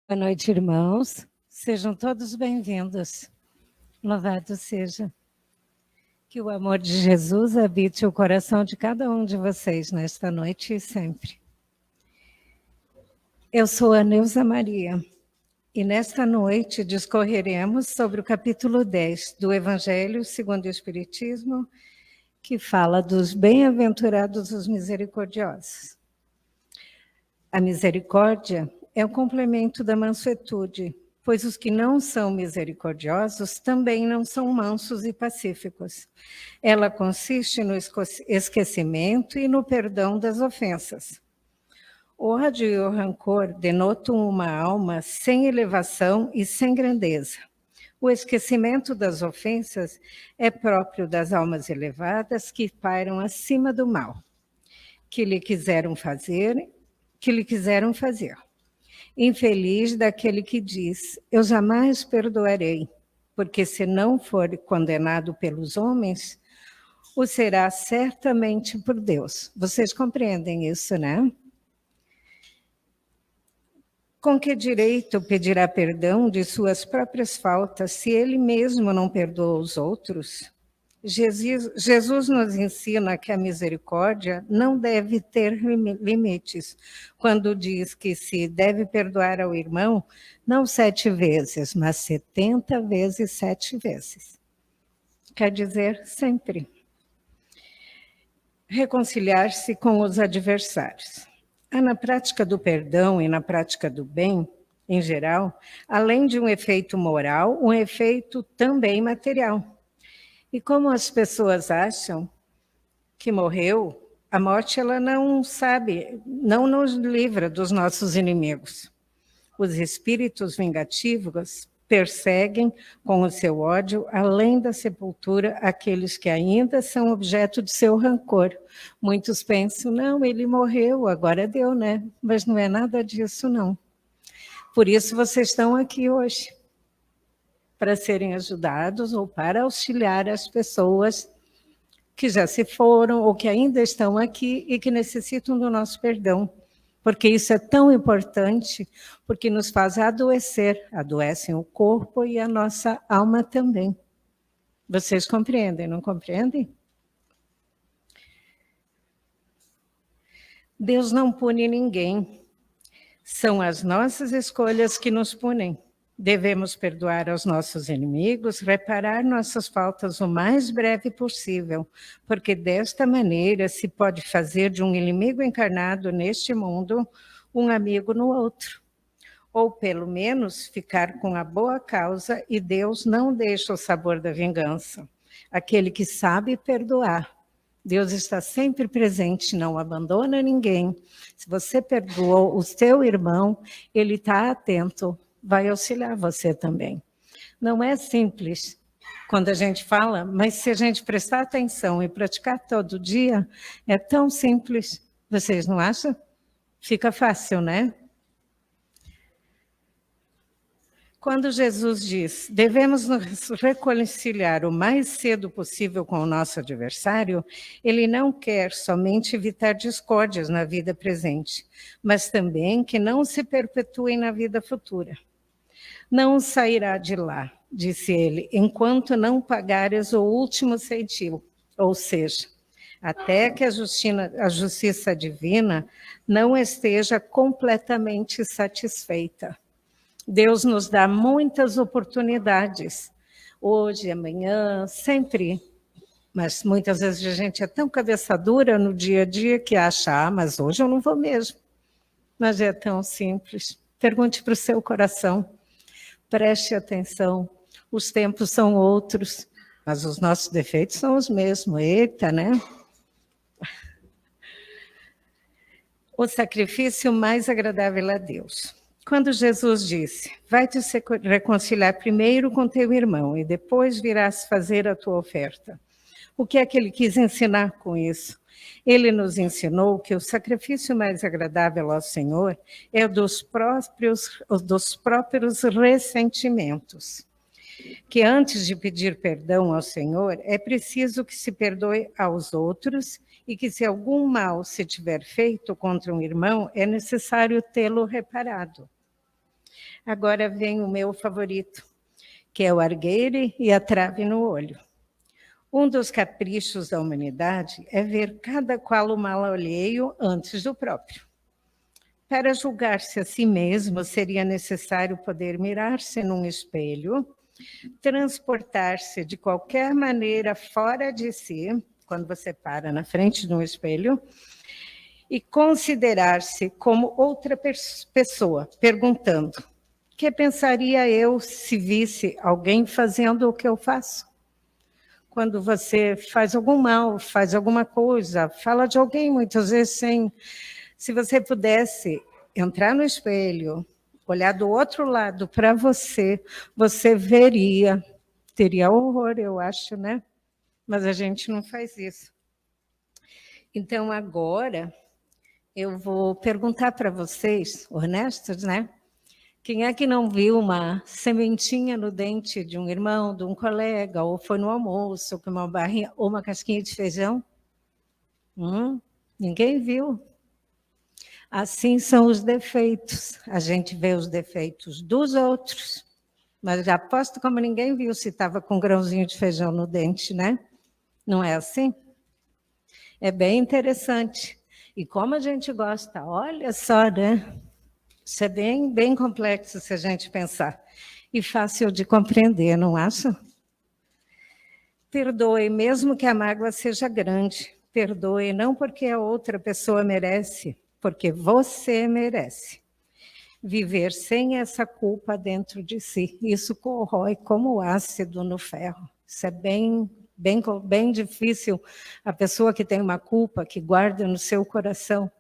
Boa noite, irmãos. Sejam todos bem-vindos. Louvado seja. Que o amor de Jesus habite o coração de cada um de vocês nesta noite e sempre. Eu sou a Neuza Maria e nesta noite discorreremos sobre o capítulo 10 do Evangelho segundo o Espiritismo, que fala dos bem-aventurados os misericordiosos. A misericórdia é o complemento da mansuetude, pois os que não são misericordiosos também não são mansos e pacíficos. Ela consiste no esquecimento e no perdão das ofensas. O ódio e o rancor denotam uma alma sem elevação e sem grandeza. O esquecimento das ofensas é próprio das almas elevadas que pairam acima do mal, que lhe quiseram fazer. Infeliz daquele que diz: eu jamais perdoarei, porque se não for condenado pelos homens, o será certamente por Deus. Vocês compreendem isso, né? Com que direito pedirá perdão de suas próprias faltas se ele mesmo não perdoa os outros? Jesus nos ensina que a misericórdia não deve ter limites, quando diz que se deve perdoar ao irmão, não 7 vezes, mas 70 vezes 7 vezes. Quer dizer, sempre. Reconciliar-se com os adversários. Na prática do perdão e na prática do bem, em geral, além de um efeito moral, um efeito também material. E como as pessoas acham que morreu, a morte ela não nos livra dos nossos inimigos. Os espíritos vingativos perseguem com o seu ódio, além da sepultura, aqueles que ainda são objeto de seu rancor. Muitos pensam, não, ele morreu, agora deu, né? Mas não é nada disso, não. Por isso vocês estão aqui hoje, para serem ajudados ou para auxiliar as pessoas que já se foram ou que ainda estão aqui e que necessitam do nosso perdão. Porque isso é tão importante, porque nos faz adoecer, adoecem o corpo e a nossa alma também. Vocês compreendem, não compreendem? Deus não pune ninguém. São as nossas escolhas que nos punem. Devemos perdoar aos nossos inimigos, reparar nossas faltas o mais breve possível, porque desta maneira se pode fazer de um inimigo encarnado neste mundo um amigo no outro. Ou pelo menos ficar com a boa causa, e Deus não deixa o sabor da vingança. Aquele que sabe perdoar. Deus está sempre presente, não abandona ninguém. Se você perdoou o seu irmão, ele está atento, vai auxiliar você também. Não é simples quando a gente fala, mas se a gente prestar atenção e praticar todo dia, é tão simples. Vocês não acham? Fica fácil, né? Quando Jesus diz, devemos nos reconciliar o mais cedo possível com o nosso adversário, ele não quer somente evitar discórdias na vida presente, mas também que não se perpetuem na vida futura. Não sairá de lá, disse ele, enquanto não pagares o último centavo, ou seja, até que a justiça divina não esteja completamente satisfeita. Deus nos dá muitas oportunidades, hoje, amanhã, sempre. Mas muitas vezes a gente é tão cabeça dura no dia a dia que acha, mas hoje eu não vou mesmo. Mas é tão simples. Pergunte para o seu coração, preste atenção, os tempos são outros, mas os nossos defeitos são os mesmos. Eita, né? O sacrifício mais agradável a Deus. Quando Jesus disse, vai-te reconciliar primeiro com teu irmão e depois virás fazer a tua oferta. O que é que ele quis ensinar com isso? Ele nos ensinou que o sacrifício mais agradável ao Senhor é o dos próprios ressentimentos. Que antes de pedir perdão ao Senhor, é preciso que se perdoe aos outros e que se algum mal se tiver feito contra um irmão, é necessário tê-lo reparado. Agora vem o meu favorito, que é o argueire e a trave no olho. Um dos caprichos da humanidade é ver cada qual o mal alheio antes do próprio. Para julgar-se a si mesmo, seria necessário poder mirar-se num espelho, transportar-se de qualquer maneira fora de si, quando você para na frente de um espelho, e considerar-se como outra pessoa, perguntando: que pensaria eu se visse alguém fazendo o que eu faço? Quando você faz algum mal, faz alguma coisa, fala de alguém muitas vezes sem... Se você pudesse entrar no espelho, olhar do outro lado para você, você veria, teria horror, eu acho, né? Mas a gente não faz isso. Então, agora, eu vou perguntar para vocês, honestos, né? Quem é que não viu uma sementinha no dente de um irmão, de um colega, ou foi no almoço com uma barrinha ou uma casquinha de feijão? Ninguém viu. Assim são os defeitos. A gente vê os defeitos dos outros, mas já aposto como ninguém viu se estava com um grãozinho de feijão no dente, né? Não é assim? É bem interessante. E como a gente gosta, olha só, né? Isso é bem complexo se a gente pensar. E fácil de compreender, não acha? Perdoe, mesmo que a mágoa seja grande. Perdoe, não porque a outra pessoa merece, porque você merece. Viver sem essa culpa dentro de si. Isso corrói como ácido no ferro. Isso é bem difícil. A pessoa que tem uma culpa, que guarda no seu coração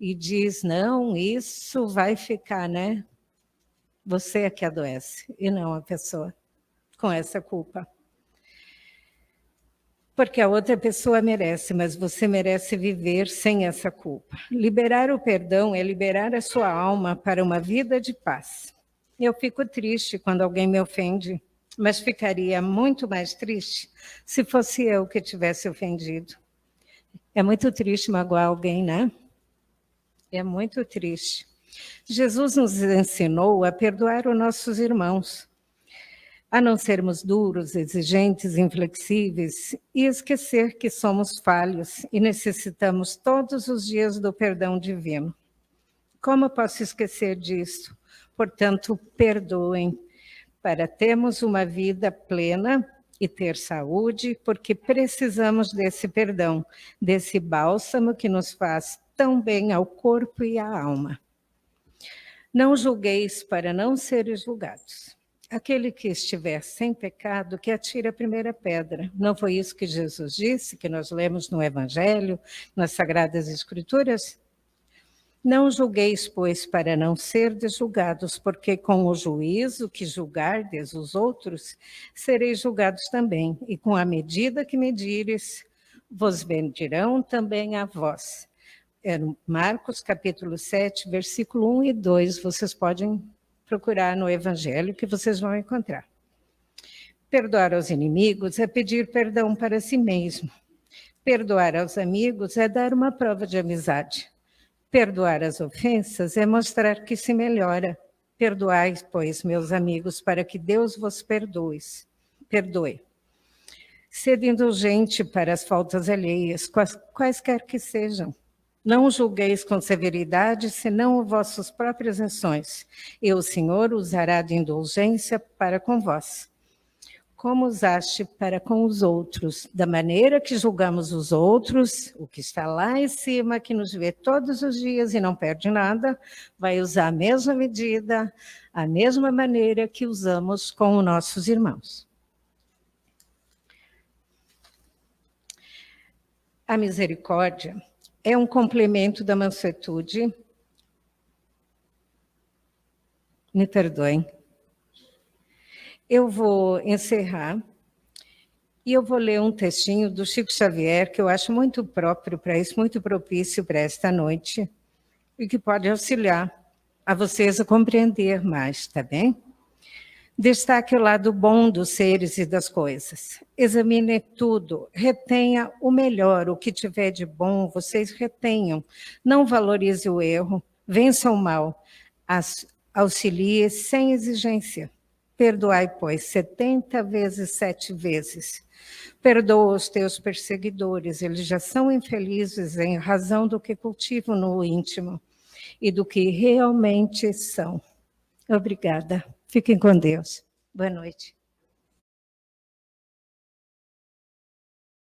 e diz, não, isso vai ficar, né? Você é que adoece, e não a pessoa com essa culpa. Porque a outra pessoa merece, mas você merece viver sem essa culpa. Liberar o perdão é liberar a sua alma para uma vida de paz. Eu fico triste quando alguém me ofende, mas ficaria muito mais triste se fosse eu que tivesse ofendido. É muito triste magoar alguém, né? É muito triste. Jesus nos ensinou a perdoar os nossos irmãos, a não sermos duros, exigentes, inflexíveis e esquecer que somos falhos e necessitamos todos os dias do perdão divino. Como posso esquecer disso? Portanto, perdoem para termos uma vida plena e ter saúde, porque precisamos desse perdão, desse bálsamo que nos faz tão bem ao corpo e à alma. Não julgueis para não seres julgados. Aquele que estiver sem pecado, que atire a primeira pedra. Não foi isso que Jesus disse, que nós lemos no Evangelho, nas Sagradas Escrituras? Não julgueis, pois, para não serdes julgados, porque com o juízo que julgardes os outros, sereis julgados também, e com a medida que medires, vos medirão também a vós. É no Marcos, capítulo 7, versículo 1 e 2, vocês podem procurar no Evangelho que vocês vão encontrar. Perdoar aos inimigos é pedir perdão para si mesmo. Perdoar aos amigos é dar uma prova de amizade. Perdoar as ofensas é mostrar que se melhora. Perdoai, pois, meus amigos, para que Deus vos perdoe. Sede indulgente para as faltas alheias, quaisquer que sejam. Não julgueis com severidade, senão vossas próprias ações, e o Senhor usará de indulgência para com vós. Como usaste para com os outros, da maneira que julgamos os outros, o que está lá em cima, que nos vê todos os dias e não perde nada, vai usar a mesma medida, a mesma maneira que usamos com os nossos irmãos. A misericórdia é um complemento da mansuetude. Me perdoem. Eu vou encerrar e eu vou ler um textinho do Chico Xavier, que eu acho muito próprio para isso, muito propício para esta noite, e que pode auxiliar a vocês a compreender mais, tá bem? Destaque o lado bom dos seres e das coisas. Examine tudo, retenha o melhor, o que tiver de bom, vocês retenham. Não valorize o erro, vença o mal. auxilie sem exigência. Perdoai, pois, 70 vezes, 7 vezes. Perdoa os teus perseguidores, eles já são infelizes em razão do que cultivam no íntimo e do que realmente são. Obrigada. Fiquem com Deus. Boa noite.